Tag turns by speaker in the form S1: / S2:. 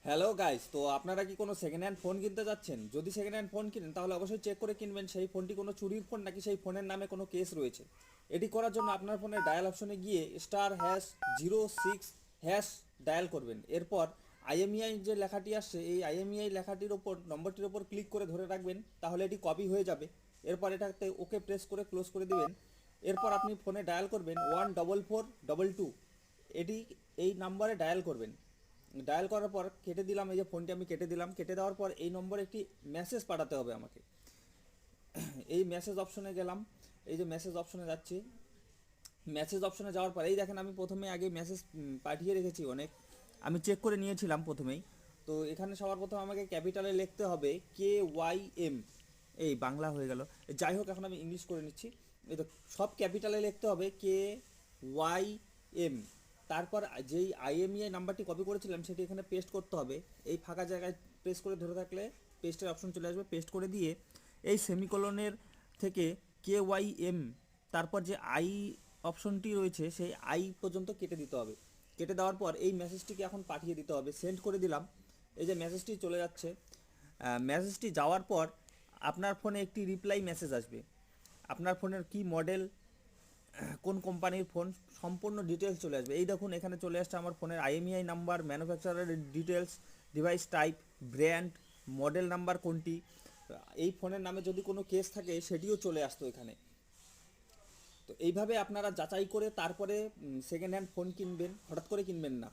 S1: Hello guys, তো আপনারা কি কোনো সেকেন্ড হ্যান্ড ফোন কিনতে যাচ্ছেন? যদি সেকেন্ড হ্যান্ড ফোন কিনেন তাহলে অবশ্যই চেক করে কিনবেন সেই ফোনটি কোনো চুরির ফোন নাকি সেই ফোনের নামে কোনো কেস রয়েছে। এটি করার জন্য আপনার ফোনের ডায়াল অপশনে গিয়ে *#06# ডায়াল করবেন। এরপর আইএমইআই যে লেখাটি আসছে এই আইএমইআই লেখাটির ওপর নম্বরটির ওপর ক্লিক করে ধরে রাখবেন, তাহলে এটি কপি হয়ে যাবে। এরপর এটাতে ওকে প্রেস করে ক্লোজ করে দিবেন। এরপর আপনি ফোনে ডায়াল করবেন 14422, এটি এই নাম্বারে ডায়াল করবেন। ডায়াল করার পর কেটে দিলাম, এই যে ফোনটি আমি কেটে দিলাম। কেটে দেওয়ার পর এই নম্বরে একটি মেসেজ পাঠাতে হবে আমাকে। এই মেসেজ অপশনে গেলাম, এই যে মেসেজ অপশনে যাচ্ছি। মেসেজ অপশনে যাওয়ার পর এই দেখেন আমি প্রথমে আগে মেসেজ পাঠিয়ে রেখেছি অনেক, আমি চেক করে নিয়েছিলাম প্রথমেই। তো এখানে সবার প্রথমে আমাকে ক্যাপিটালে লিখতে হবে KYM, এই বাংলা হয়ে গেল, যাই হোক এখন আমি ইংলিশ করে নিচ্ছি। এই তো সব ক্যাপিটালে লিখতে হবে KYM। তারপর যেই আইএমইআই নাম্বারটি কপি করেছিলাম সেটি এখানে পেস্ট করতে হবে। এই ফাঁকা জায়গায় প্রেস করে ধরে থাকলে পেস্টের অপশন চলে আসবে। পেস্ট করে দিয়ে এই সেমিকোলনের থেকে KYM, তারপর যে আই অপশনটি রয়েছে সেই আই পর্যন্ত কেটে দিতে হবে। কেটে দেওয়ার পর এই মেসেজটিকে এখন পাঠিয়ে দিতে হবে। সেন্ড করে দিলাম, এই যে মেসেজটি চলে যাচ্ছে। মেসেজটি যাওয়ার পর আপনার ফোনে একটি রিপ্লাই মেসেজ আসবে। আপনার ফোনের কি মডেল, কোন কোম্পানির ফোন, সম্পূর্ণ ডিটেলস চলে আসবে। এই দেখুন এখানে চলে আসছে আমার ফোনের আইএমইআই নাম্বার, ম্যানুফ্যাকচারারের details, device type, brand, model number কোনটি। এই ফোনের নামে যদি কোনো কেস থাকে সেটিও চলে আসতো এখানে। তো এইভাবে আপনারা যাচাই করে তারপরে সেকেন্ড হ্যান্ড ফোন কিনবেন, হঠাৎ করে কিনবেন না।